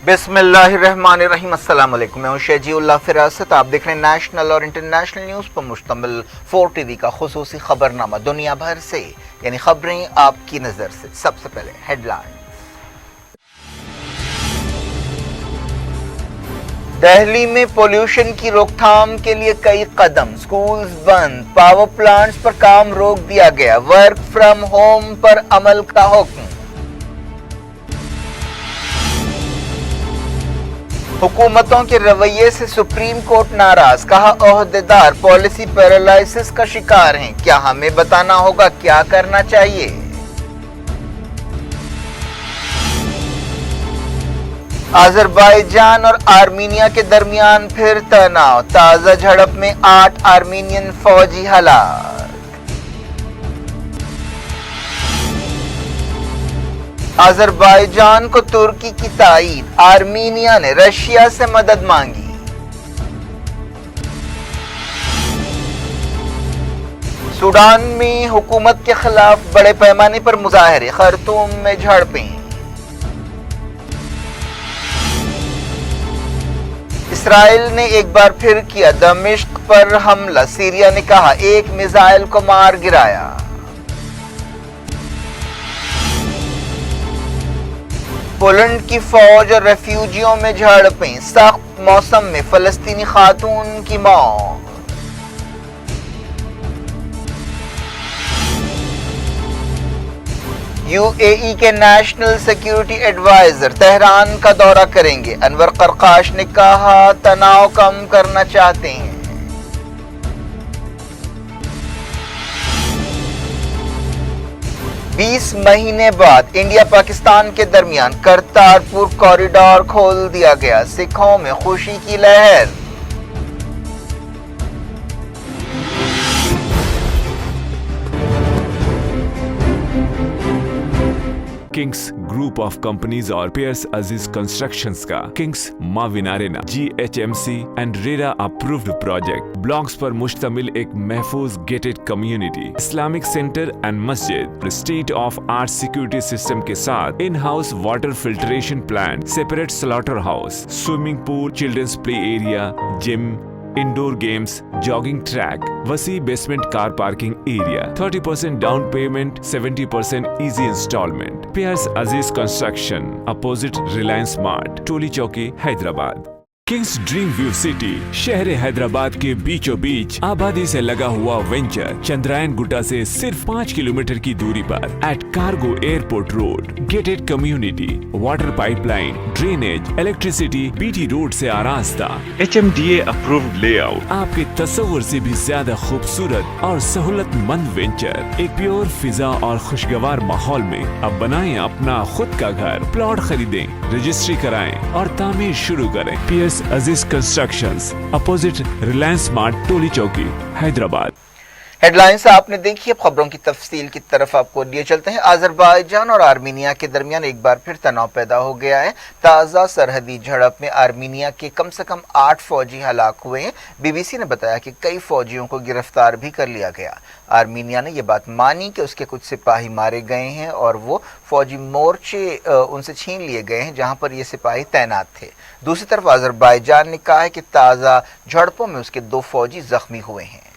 बिस्मिल्लाहिर्रहमानिर्रहीम। अस्सलाम वालेकुम। मैं हूं शहजीउल्लाह फिरासत। आप देख रहे हैं नेशनल और इंटरनेशनल न्यूज़ पर मुश्तमिल 4 टीवी का खुसूसी खबरनामा दुनिया भर से, यानी खबरें आपकी नज़र से। सबसे पहले हेडलाइन। दिल्ली में पोल्यूशन की रोकथाम के लिए कई कदम, स्कूल्स बंद, पावर प्लांट्स पर काम रोक दिया गया, वर्क फ्रॉम होम पर अमल का हुक्म। हुकूमतों के रवैये से सुप्रीम कोर्ट नाराज, कहा ओहदेदार पॉलिसी पैरालिसिस का शिकार हैं, क्या हमें बताना होगा क्या करना चाहिए। अजरबैजान और आर्मीनिया के दरमियान फिर तनाव, ताजा झड़प में 8 आर्मीनियन फौजी हलाक। अजरबैजान को तुर्की की ताईद, आर्मीनिया ने रशिया से मदद मांगी। सूडान में हुकूमत के खिलाफ बड़े पैमाने पर मुजाहरे, खर्तूम में झड़पें। इसराइल ने एक बार फिर किया दमिश्क पर हमला, सीरिया ने कहा एक मिसाइल को मार गिराया। पोलैंड की फौज और रेफ्यूजियों में झड़पें, सख्त मौसम में फलस्तीनी खातून की मौत। यूएई के नेशनल सिक्योरिटी एडवाइजर तेहरान का दौरा करेंगे, अनवर करकाश ने कहा तनाव कम करना चाहते हैं। बीस महीने बाद इंडिया पाकिस्तान के दरमियान करतारपुर कॉरिडोर खोल दिया गया, सिखों में खुशी की लहर। किंग्स ग्रुप ऑफ कंपनीज और पियर्स अजीज कंस्ट्रक्शंस का Kings Maven arena GHMC and RERA approved project blocks पर मुश्तमिल एक महफूज gated community, Islamic centre and मस्जिद, state of art security system के साथ in house water filtration plant, separate slaughter house, swimming pool, children's play area, gym, indoor games, jogging track, वसी basement car parking area, 30% down payment, 70% easy instalment. पियर्स अजीज construction, opposite Reliance mart, टोली चौकी, Hyderabad. Kings dream view city, शहर हैदराबाद के बीचों बीच आबादी से लगा हुआ वेंचर, चंद्रायन गुट्टा से सिर्फ 5 किलोमीटर की दूरी पर at cargo airport road, gated community, water pipeline, drainage, electricity, BT road से आरास्ता, HMDA अप्रूव्ड लेआउट, आपके तस्वुर से भी ज्यादा खूबसूरत और सहूलतमंद वेंचर, एक प्योर फिजा और खुशगवार माहौल में। अब बनाएं अपना खुद का घर, प्लॉट खरीदें, रजिस्ट्री कराएं और तामीर शुरू करें। Piers Aziz constructions, opposite Reliance mart, टोली चौकी, हैदराबाद। हेडलाइंस आपने देखी, अब खबरों की तफसील की तरफ आपको लिए चलते हैं। अजरबैजान और आर्मीनिया के दरमियान एक बार फिर तनाव पैदा हो गया है। ताज़ा सरहदी झड़प में आर्मीनिया के कम से कम 8 फौजी हलाक हुए हैं। BBC ने बताया कि कई फौजियों को गिरफ्तार भी कर लिया गया। आर्मीनिया ने यह बात मानी कि उसके कुछ सिपाही मारे गए हैं और वो फौजी मोर्चे उनसे छीन लिए गए हैं जहां पर ये सिपाही तैनात थे। दूसरी तरफ अजरबैजान ने कहा है कि ताज़ा झड़पों में उसके 2 फौजी जख्मी हुए हैं।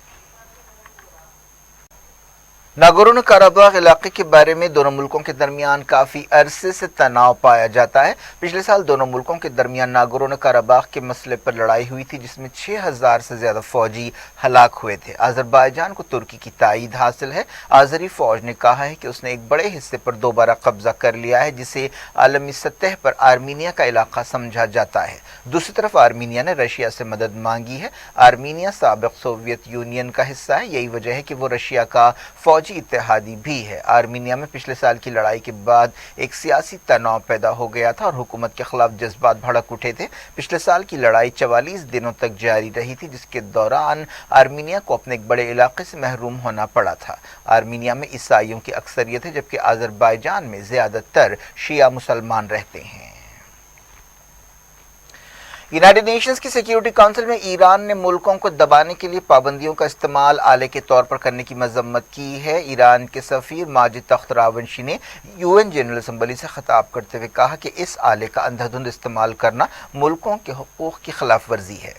नागोर्नो कराबाख इलाके के बारे में दोनों मुल्कों के दरमियान काफ़ी अरसे से तनाव पाया जाता है। पिछले साल दोनों मुल्कों के दरमियान नागोर्नो कराबाख के मसले पर लड़ाई हुई थी, जिसमें 6000 से ज़्यादा फौजी हलाक हुए थे। अजरबैजान को तुर्की की ताईद हासिल है। आज़री फ़ौज ने कहा है कि उसने एक बड़े हिस्से पर दोबारा कब्जा कर लिया है, जिसे आलमी सतह पर आर्मीनिया का इलाका समझा जाता है। दूसरी तरफ आर्मीनिया ने रशिया से मदद मांगी है। आर्मीनिया साबिक़ सोवियत यूनियन का हिस्सा है, यही वजह है कि वो रशिया का फौजी इत्तेहादी भी है। आर्मीनिया में पिछले साल की लड़ाई के बाद एक सियासी तनाव पैदा हो गया था और हुकूमत के खिलाफ जज्बात भड़क उठे थे। पिछले साल की लड़ाई 44 दिनों तक जारी रही थी, जिसके दौरान आर्मीनिया को अपने एक बड़े इलाके से महरूम होना पड़ा था। आर्मीनिया में ईसाइयों की अक्सरियत है, जबकि अजरबैजान में ज़्यादातर शिया मुसलमान रहते हैं। यूनाइटेड नेशंस की सिक्योरिटी काउंसिल में ईरान ने मुल्कों को दबाने के लिए पाबंदियों का इस्तेमाल आले के तौर पर करने की मजम्मत की है। ईरान के सफीर माजिद तख्त रावंशी ने यूएन जनरल असम्बली से खिताब करते हुए कहा कि इस आले का अंधाधुंध इस्तेमाल करना मुल्कों के हुकूक की खिलाफ वर्जी है।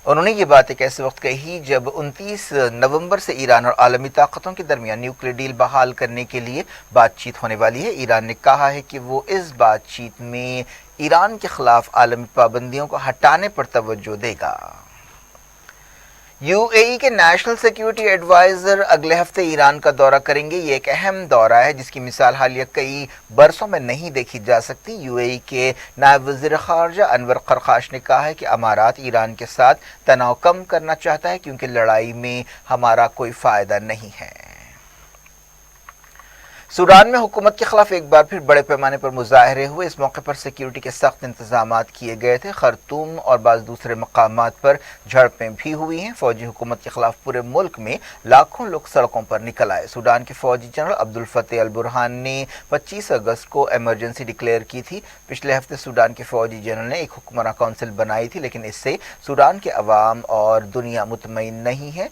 उन्होंने ये बात एक ऐसे वक्त कही जब 29 नवंबर से ईरान और आलमी ताकतों के दरमियान न्यूक्लियर डील बहाल करने के लिए बातचीत होने वाली है। ईरान ने कहा है कि वो इस बातचीत में ईरान के खिलाफ आलमी पाबंदियों को हटाने पर तवज्जो देगा। यूएई के नेशनल सिक्योरिटी एडवाइजर अगले हफ्ते ईरान का दौरा करेंगे। ये एक अहम दौरा है जिसकी मिसाल हालिया कई बरसों में नहीं देखी जा सकती। यूएई के नायब वज़ीर ख़ारजा अनवर क़रख़ाश ने कहा है कि अमारात ईरान के साथ तनाव कम करना चाहता है क्योंकि लड़ाई में हमारा कोई फ़ायदा नहीं है। सूडान में हुकूमत के खिलाफ एक बार फिर बड़े पैमाने पर मुजाहरे हुए। इस मौके पर सिक्योरिटी के सख्त इंतजामात किए गए थे। खर्तूम और बाज़ दूसरे मकामात पर झड़पें भी हुई हैं। फौजी हुकूमत के खिलाफ पूरे मुल्क में लाखों लोग सड़कों पर निकल आए। सूडान के फौजी जनरल अब्दुल फतेह अल बुरहान ने 25 अगस्त को एमरजेंसी डिक्लेयर की थी। पिछले हफ्ते सूडान के फौजी जनरल ने एक हुक्मरान काउंसिल बनाई थी, लेकिन इससे सूडान के अवाम और दुनिया मुतमईन नहीं है।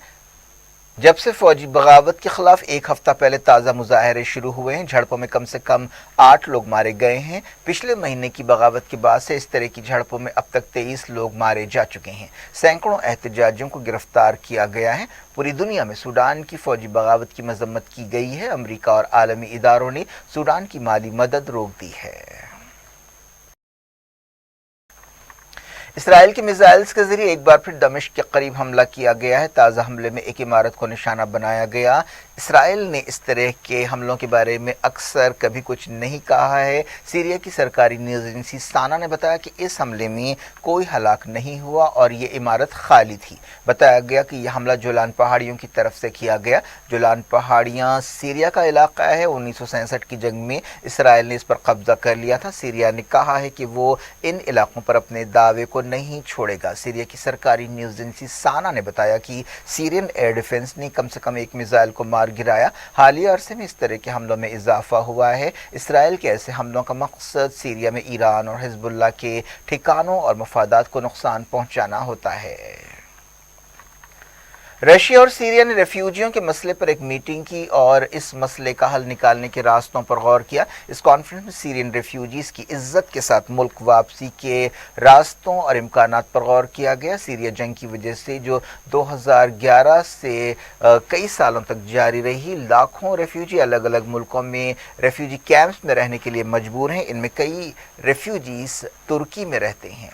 जब से फौजी बगावत के खिलाफ एक हफ्ता पहले ताज़ा मुजाहरे शुरू हुए हैं, झड़पों में कम से कम 8 लोग मारे गए हैं। पिछले महीने की बगावत के बाद से इस तरह की झड़पों में अब तक 23 लोग मारे जा चुके हैं। सैकड़ों एहतजाजियों को गिरफ्तार किया गया है। पूरी दुनिया में सूडान की फौजी बगावत की मजम्मत की गई है। अमरीका और आलमी इदारों ने सूडान की माली मदद रोक दी है। इसराइल के मिसाइल्स के जरिए एक बार फिर दमिश्क के करीब हमला किया गया है। ताज़ा हमले में एक इमारत को निशाना बनाया गया। इसराइल ने इस तरह के हमलों के बारे में अक्सर कभी कुछ नहीं कहा है। सीरिया की सरकारी न्यूज़ एजेंसी साना ने बताया कि इस हमले में कोई हलाक नहीं हुआ और ये इमारत खाली थी। बताया गया कि यह हमला जोलान पहाड़ियों की तरफ से किया गया। जोलान पहाड़ियाँ सीरिया का इलाका है। 1967 की जंग में इसराइल ने इस पर कब्जा कर लिया था। सीरिया ने कहा है कि वो इन इलाकों पर अपने दावे को नहीं छोड़ेगा। सीरिया की सरकारी न्यूज़ एजेंसी साना ने बताया कि सीरियन एयर डिफेंस ने कम से कम एक मिसाइल को मार गिराया। हालिया अरसे में इस तरह के हमलों में इजाफा हुआ है। इसराइल के ऐसे हमलों का मकसद सीरिया में ईरान और हिजबुल्लाह के ठिकानों और मफादात को नुकसान पहुंचाना होता है। रशिया और सीरिया ने रेफ्यूजियों के मसले पर एक मीटिंग की और इस मसले का हल निकालने के रास्तों पर गौर किया। इस कॉन्फ्रेंस में सीरियन रेफ्यूजीज की इज्जत के साथ मुल्क वापसी के रास्तों और इम्कानात पर गौर किया गया। सीरिया जंग की वजह से जो 2011 से कई सालों तक जारी रही, लाखों रेफ्यूजी अलग अलग मुल्कों में रेफ्यूजी कैंप्स में रहने के लिए मजबूर हैं। इनमें कई रेफ्यूजीज तुर्की में रहते हैं।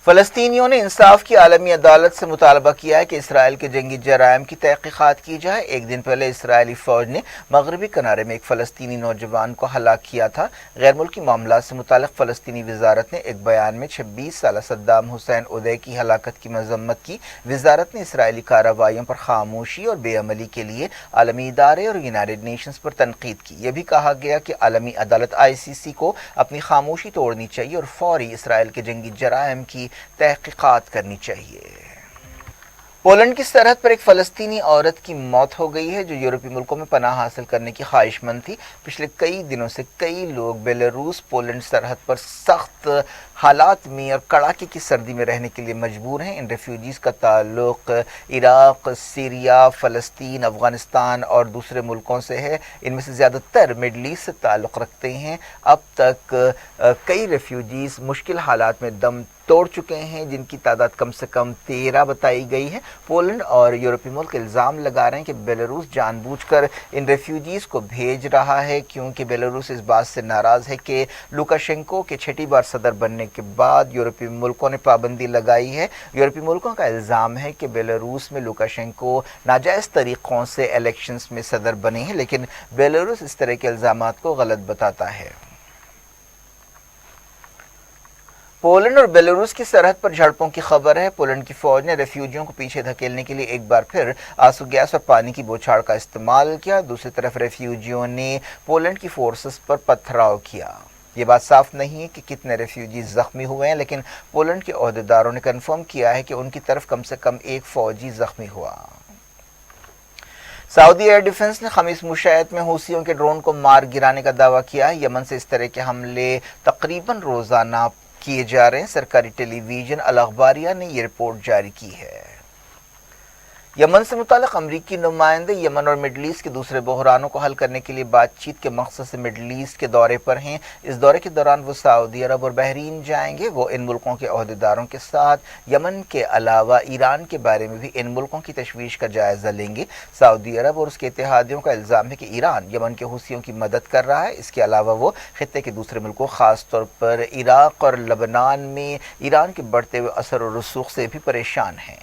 फ़लस्तीनियों ने इंसाफ की आलमी अदालत से मुतालबा किया है कि इसराइल के जंगी जराइम की तहकीकात की जाए। एक दिन पहले इसराइली फ़ौज ने मगरबी किनारे में एक फ़लस्तीनी नौजवान को हलाक किया था। गैर मुल्की मामलात से मुतालिक फ़लस्तीनी वजारत ने एक बयान में 26 साल सद्दाम हुसैन उदय की हलाकत की मजम्मत की। वजारत ने इसराइली कार्रवाइयों पर खामोशी और बेअमली के लिए आलमी इदारे और यूनाइटेड नेशंस पर तनकीद की। यह भी कहा गया कि आलमी अदालत ICC को अपनी खामोशी तोड़नी चाहिए और फौरी इसराइल के जंगी जराइम की तहकीकात करनी चाहिए। पोलैंड की सरहद पर एक फ़लस्तीनी औरत की मौत हो गई है जो यूरोपीय मुल्कों में पनाह हासिल करने की ख्वाहिशमंद थी। पिछले कई दिनों से कई लोग बेलारूस पोलैंड सरहद पर सख्त हालात में और कड़ाके की सर्दी में रहने के लिए मजबूर हैं। इन रेफ्यूजीज़ का ताल्लुक इराक, सीरिया, फ़लस्तीन, अफ़गानिस्तान और दूसरे मुल्कों से है। इनमें से ज़्यादातर मिडल ईस्ट से ताल्लुक़ रखते हैं। अब तक कई रेफ्यूजीज़ मुश्किल हालात में दम तोड़ चुके हैं, जिनकी तादाद कम से कम 13 बताई गई है। पोलैंड और यूरोपीय मुल्क इल्ज़ाम लगा रहे हैं कि बेलारूस जानबूझकर इन रेफ्यूजीज़ को भेज रहा है, क्योंकि बेलारूस इस बात से नाराज़ है कि लुकाशेंको के छठी बार सदर बनने के बाद यूरोपीय मुल्कों ने पाबंदी लगाई है। यूरोपीय मुल्कों का इल्ज़ाम है कि बेलारूस में लुकाशेंको नाजायज़ तरीक़ों से इलेक्शंस में सदर बने हैं, लेकिन बेलारूस इस तरह के इल्ज़ामात को गलत बताता है। पोलैंड और बेलारूस की सरहद पर झड़पों की खबर है। पोलैंड की फौज ने रेफ्यूजियों को पीछे धकेलने के लिए एक बार फिर आंसू गैस और पानी की बौछार का इस्तेमाल किया। दूसरी तरफ रेफ्यूजियों ने पोलैंड की फोर्सेस पर पथराव किया। ये बात साफ नहीं है कि कितने रेफ्यूजीज जख्मी हुए हैं, लेकिन पोलैंड के ओहदेदारों ने कन्फर्म किया है कि उनकी तरफ कम से कम एक फौजी जख्मी हुआ। سعودی ایئر ڈیفنس نے خمیس مشاہد میں حوثیوں کے ڈرون کو مار گرانے کا دعویٰ کیا ہے۔ یمن سے اس طرح کے حملے تقریباً روزانہ کیے جا رہے ہیں۔ سرکاری ٹیلی ویژن الاخباریہ نے یہ رپورٹ جاری کی ہے۔ یمن سے متعلق امریکی نمائندے یمن اور مڈل ایسٹ کے دوسرے بحرانوں کو حل کرنے کے لیے بات چیت کے مقصد سے مڈل ایسٹ کے دورے پر ہیں۔ اس دورے کے دوران وہ سعودی عرب اور بحرین جائیں گے۔ وہ ان ملکوں کے عہدیداروں کے ساتھ یمن کے علاوہ ایران کے بارے میں بھی ان ملکوں کی تشویش کا جائزہ لیں گے۔ سعودی عرب اور اس کے اتحادیوں کا الزام ہے کہ ایران یمن کے حوثیوں کی مدد کر رہا ہے۔ اس کے علاوہ وہ خطے کے دوسرے ملکوں خاص طور پر عراق اور لبنان میں ایران کے بڑھتے ہوئے اثر و رسوخ سے بھی پریشان ہیں۔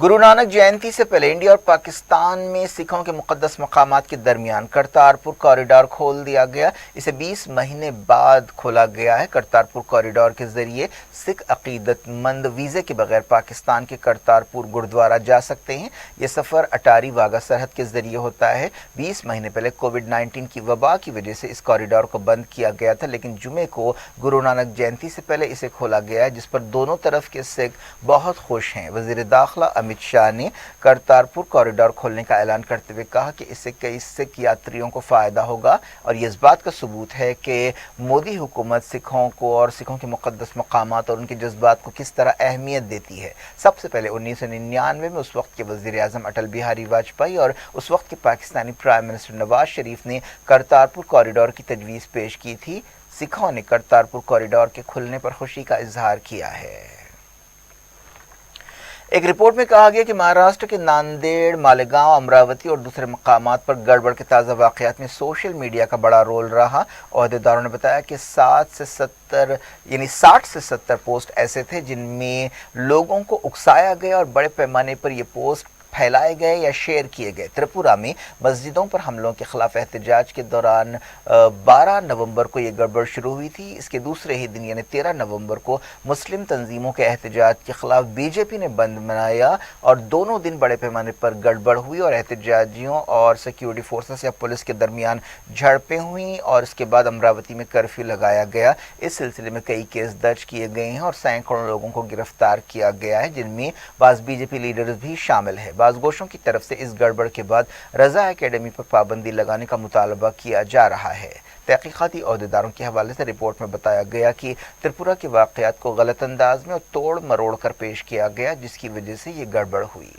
گرو نانک جینتی سے پہلے انڈیا اور پاکستان میں سکھوں کے مقدس مقامات کے درمیان کرتارپور کوریڈور کھول دیا گیا۔ اسے 20 مہینے بعد کھولا گیا ہے۔ کرتارپور کوریڈور کے ذریعے سکھ عقیدت مند ویزے کے بغیر پاکستان کے کرتارپور گردوارہ جا سکتے ہیں۔ یہ سفر اٹاری واگا سرحد کے ذریعے ہوتا ہے۔ 20 مہینے پہلے کووڈ-19 کی وبا کی وجہ سے اس کوریڈور کو بند کیا گیا تھا، لیکن جمعے کو گرو نانک جینتی سے پہلے اسے کھولا گیا ہے، جس پر دونوں طرف کے سکھ بہت خوش ہیں۔ وزیر داخلہ امت شاہ نے کرتارپور کوریڈور کھولنے کا اعلان کرتے ہوئے کہا کہ اس سے کئی سکھ یاتریوں کو فائدہ ہوگا اور یہ اس بات کا ثبوت ہے کہ مودی حکومت سکھوں کو اور سکھوں کے مقدس مقامات اور ان کے جذبات کو کس طرح اہمیت دیتی ہے۔ سب سے پہلے 1999 میں اس وقت کے وزیر اعظم اٹل بہاری واجپئی اور اس وقت کے پاکستانی پرائم منسٹر نواز شریف نے کرتارپور کوریڈور کی تجویز پیش کی تھی۔ سکھوں نے کرتارپور کوریڈور کے کھلنے پر خوشی کا اظہار کیا ہے۔ ایک رپورٹ میں کہا گیا کہ مہاراشٹر کے ناندیڑ، مالیگاؤں، امراوتی اور دوسرے مقامات پر گڑبڑ کے تازہ واقعات میں سوشل میڈیا کا بڑا رول رہا۔ عہدیداروں نے بتایا کہ 60 سے 70 پوسٹ ایسے تھے جن میں لوگوں کو اکسایا گیا اور بڑے پیمانے پر یہ پوسٹ پھیلائے گئے یا شیئر کیے گئے۔ تریپورہ میں مسجدوں پر حملوں کے خلاف احتجاج کے دوران 12 نومبر کو یہ گڑبڑ شروع ہوئی تھی۔ اس کے دوسرے ہی دن یعنی 13 نومبر کو مسلم تنظیموں کے احتجاج کے خلاف بی جے پی نے بند منایا اور دونوں دن بڑے پیمانے پر گڑبڑ ہوئی اور احتجاجیوں اور سیکیورٹی فورسز یا پولیس کے درمیان جھڑپیں ہوئیں اور اس کے بعد امراوتی میں کرفیو لگایا گیا۔ اس سلسلے میں کئی کیس درج کیے گئے ہیں اور سینکڑوں لوگوں کو گرفتار کیا گیا ہے، جن میں بعض بی جے پی لیڈرز بھی شامل ہیں۔ بعض گوشوں کی طرف سے اس گڑبڑ کے بعد رضا اکیڈمی پر پابندی لگانے کا مطالبہ کیا جا رہا ہے۔ تحقیقاتی عہدیداروں کے حوالے سے رپورٹ میں بتایا گیا کہ تریپورہ کے واقعات کو غلط انداز میں اور توڑ مروڑ کر پیش کیا گیا، جس کی وجہ سے یہ گڑبڑ ہوئی۔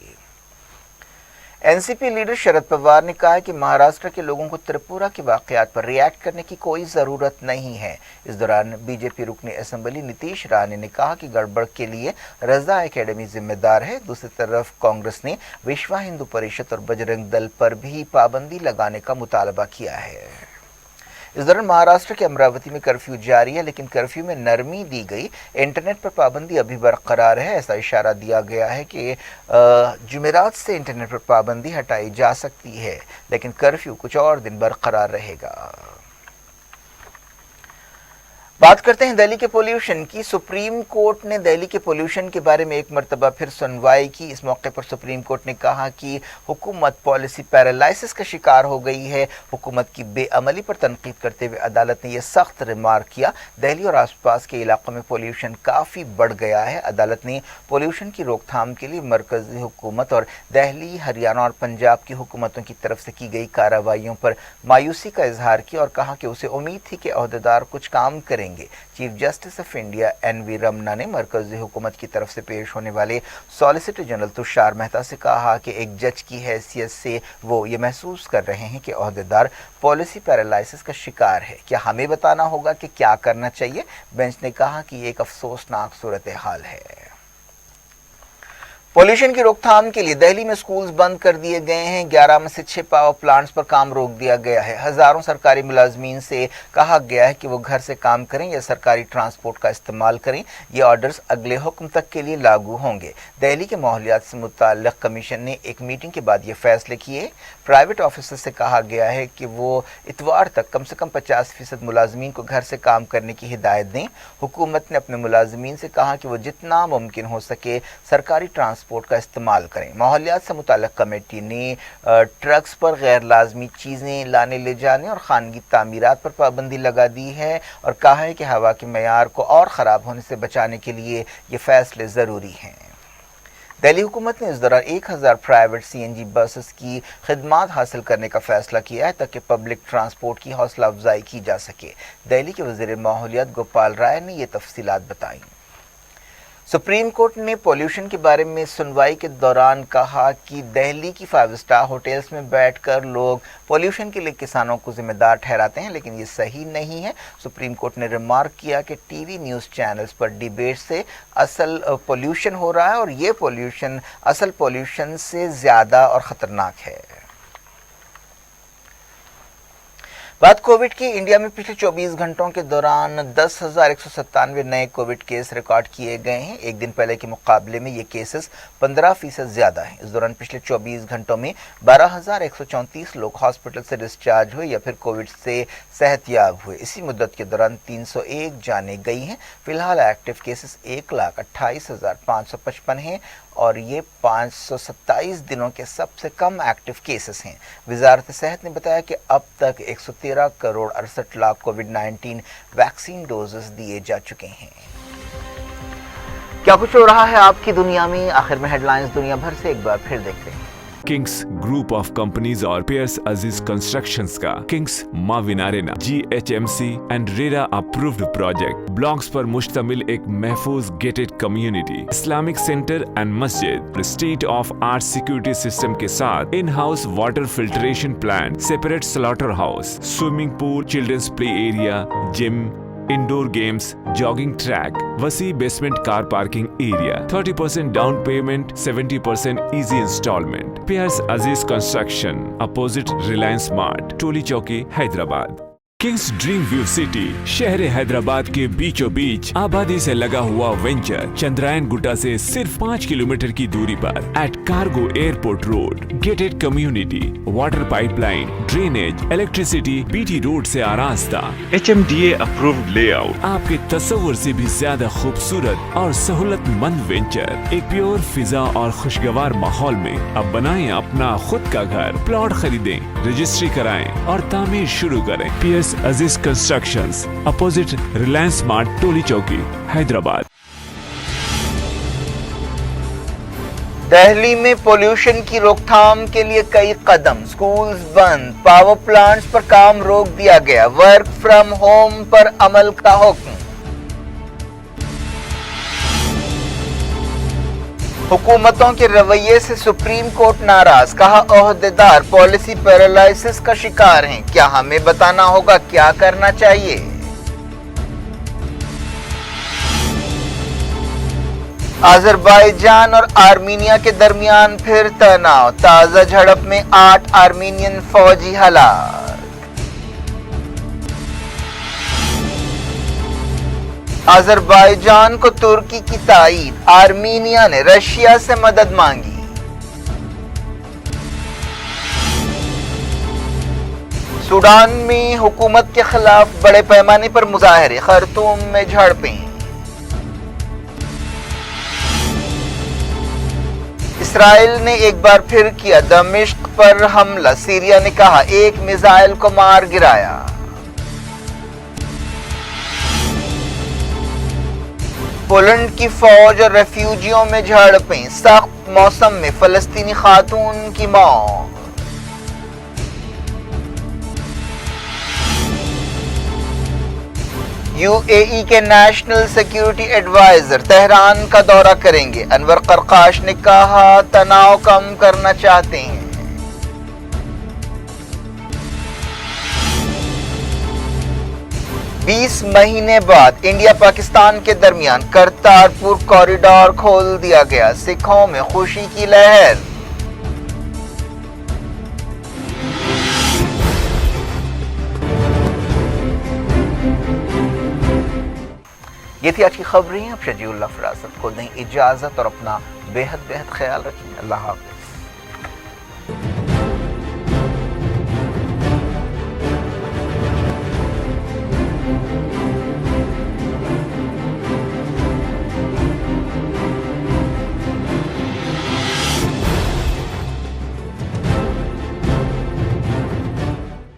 N C P leader Sharad Pawar نے کہا ہے کہ مہاراشٹر کے لوگوں کو تریپورہ کے واقعات پر ری ایکٹ کرنے کی کوئی ضرورت نہیں ہے۔ اس دوران بی جے پی رکن اسمبلی نتیش رانے نے کہا کہ گڑبڑ کے لیے رضا اکیڈمی ذمہ دار ہے۔ دوسری طرف کانگریس نے وشوا ہندو پریشد اور بجرنگ دل پر بھی پابندی لگانے کا مطالبہ کیا ہے۔ اس دوران مہاراشٹر کے امراوتی میں کرفیو جاری ہے، لیکن کرفیو میں نرمی دی گئی۔ انٹرنیٹ پر پابندی ابھی برقرار ہے۔ ایسا اشارہ دیا گیا ہے کہ جمعرات سے انٹرنیٹ پر پابندی ہٹائی جا سکتی ہے، لیکن کرفیو کچھ اور دن برقرار رہے گا۔ بات کرتے ہیں دہلی کے پولیوشن کی۔ سپریم کورٹ نے دہلی کے پولیوشن کے بارے میں ایک مرتبہ پھر سنوائی کی۔ اس موقع پر سپریم کورٹ نے کہا کہ حکومت پالیسی پیرالائسس کا شکار ہو گئی ہے۔ حکومت کی بے عملی پر تنقید کرتے ہوئے عدالت نے یہ سخت ریمارک کیا۔ دہلی اور آس پاس کے علاقوں میں پولیوشن کافی بڑھ گیا ہے۔ عدالت نے پولیوشن کی روک تھام کے لیے مرکزی حکومت اور دہلی، ہریانہ اور پنجاب کی حکومتوں کی طرف سے کی گئی کارروائیوں پر مایوسی کا اظہار کیا اور کہا کہ اسے امید تھی کہ عہدیدار کچھ کام کریں گے۔ Chief justice of India N V Ramana نے مرکزی حکومت کی طرف سے پیش ہونے والے سالیسیٹر جنرل تشار مہتا سے کہا کہ ایک جج کی حیثیت سے وہ یہ محسوس کر رہے ہیں کہ عہدیدار پالیسی پیرالائسس کا شکار ہے۔ کیا ہمیں بتانا ہوگا کہ کیا کرنا چاہیے؟ بینچ نے کہا کہ یہ ایک افسوسناک صورتحال ہے۔ پولیوشن کی روک تھام کے لیے دہلی میں سکولز بند کر دیے گئے ہیں۔ 11 میں سے 6 پاور پلانٹس پر کام روک دیا گیا ہے۔ ہزاروں سرکاری ملازمین سے کہا گیا ہے کہ وہ گھر سے کام کریں یا سرکاری ٹرانسپورٹ کا استعمال کریں۔ یہ آرڈرز اگلے حکم تک کے لیے لاگو ہوں گے۔ دہلی کے ماحولیات سے متعلق کمیشن نے ایک میٹنگ کے بعد یہ فیصلے کیے۔ پرائیویٹ آفیسر سے کہا گیا ہے کہ وہ اتوار تک سے کم 50% ملازمین کو گھر سے کام کرنے کی ہدایت دیں۔ حکومت نے اپنے ملازمین سے کہا کہ وہ جتنا ممکن ہو سکے سرکاری ٹرانسپورٹ کا استعمال کریں۔ ماحولیات سے متعلق کمیٹی نے ٹرکس پر غیر لازمی چیزیں لانے لے جانے اور خانگی تعمیرات پر پابندی لگا دی ہے اور کہا ہے کہ ہوا کے معیار کو اور خراب ہونے سے بچانے کے لیے یہ فیصلے ضروری ہیں۔ दिल्ली हुकूमत ने इस दौरान 1000 प्राइवेट CNG बसेस की खिदमात हासिल करने का फैसला किया है ताकि पब्लिक ट्रांसपोर्ट की हौसला अफजाई की जा सके। दिल्ली के वज़ीर माहौलियात गोपाल राय ने ये तफसीलात बताई। सुप्रीम कोर्ट ने पॉल्यूशन के बारे में सुनवाई के दौरान कहा कि दिल्ली की 5 स्टार होटल्स में बैठकर लोग पॉल्यूशन के लिए किसानों को जिम्मेदार ठहराते हैं, लेकिन ये सही नहीं है। सुप्रीम कोर्ट ने रिमार्क किया कि टीवी न्यूज़ चैनल्स पर डिबेट से असल पॉल्यूशन हो रहा है और ये पॉल्यूशन असल पॉल्यूशन से ज़्यादा और ख़तरनाक है। बात कोविड की। इंडिया में पिछले 24 घंटों के दौरान 10,197 नए कोविड केस रिकॉर्ड किए गए हैं। एक दिन पहले के मुकाबले में ये केसेस 15% ज़्यादा हैं। इस दौरान पिछले 24 घंटों में 12,134 लोग हॉस्पिटल से डिस्चार्ज हुए या फिर कोविड से सेहतयाब हुए। इसी मुद्दत के दौरान 301 जानें गई हैं। फिलहाल एक्टिव केसेस 1,28,555 हैं और ये 527 दिनों के सबसे कम एक्टिव केसेस हैं। वजारत सेहत ने बताया कि अब तक 113 करोड़ 68 लाख कोविड-19 वैक्सीन डोजेस दिए जा चुके हैं। क्या कुछ हो रहा है आपकी दुनिया में? आखिर में हेडलाइंस दुनिया भर से एक बार फिर देखते हैं। किंग्स ग्रुप ऑफ कंपनीज और पेयर्स अजीज कंस्ट्रक्शंस का Kings Maven arena GHMC and RERA approved project blocks पर मुश्तमिल एक महफूज gated community, Islamic centre and मस्जिद, state of art security system के साथ in house water filtration plant, separate slaughter house, swimming pool, children's play area, gym, indoor games, jogging track, वसी basement car parking area, 30% down payment, 70% easy instalment. पेयर्स अजीज construction, opposite Reliance mart, टोली चौकी, Hyderabad. Kings dream view city शहर हैदराबाद के बीचों बीच आबादी से लगा हुआ वेंचर चंद्रायन गुट्टा से सिर्फ 5 किलोमीटर की दूरी पर at cargo airport road, gated community, water pipeline, drainage, electricity, BT road से आरास्ता, HMDA अप्रूव्ड लेआउट, आपके तस्वुर से भी ज्यादा खूबसूरत और सहूलतमंद वेंचर एक प्योर फिजा और खुशगवार माहौल में। अब बनाएं अपना खुद का घर, प्लॉट खरीदें, रजिस्ट्री कराएं और तामीर शुरू करें। PS अजीज कंस्ट्रक्शंस, अपोजिट रिलायंस मार्ट, टोली चौकी, हैदराबाद। दिल्ली में पोल्यूशन की रोकथाम के लिए कई कदम, स्कूल्स बंद, पावर प्लांट्स पर काम रोक दिया गया, वर्क फ्रॉम होम पर अमल का हुक्म। हुकूमतों के रवैये से सुप्रीम कोर्ट नाराज, कहा ओहदेदार पॉलिसी पैरालिसिस का शिकार हैं, क्या हमें बताना होगा क्या करना चाहिए। अजरबैजान और आर्मीनिया के दरमियान फिर तनाव, ताजा झड़प में 8 आर्मीनियन फौजी हलाक। अजरबैजान को तुर्की की ताईद, आर्मीनिया ने रशिया से मदद मांगी। सूडान में हुकूमत के खिलाफ बड़े पैमाने पर मुजाहरे, खर्तूम में झड़पें। इसराइल ने एक बार फिर किया दमिश्क पर हमला, सीरिया ने कहा 1 मिसाइल को मार गिराया। पोलैंड की फौज और रेफ्यूजियों में झड़पें, सख्त मौसम में फलस्तीनी खातून की मौत। UAE के नेशनल सिक्योरिटी एडवाइजर तेहरान का दौरा करेंगे, अनवर करकाश ने कहा तनाव कम करना चाहते हैं। बीस महीने बाद इंडिया पाकिस्तान के दरमियान करतारपुर कॉरिडोर खोल दिया गया, सिखों में खुशी की लहर। ये थी आज की खबरें। अब शजीउल्लाह फरासत को दें इजाजत और अपना बेहद ख्याल रखें। अल्लाह हाफ़िज़।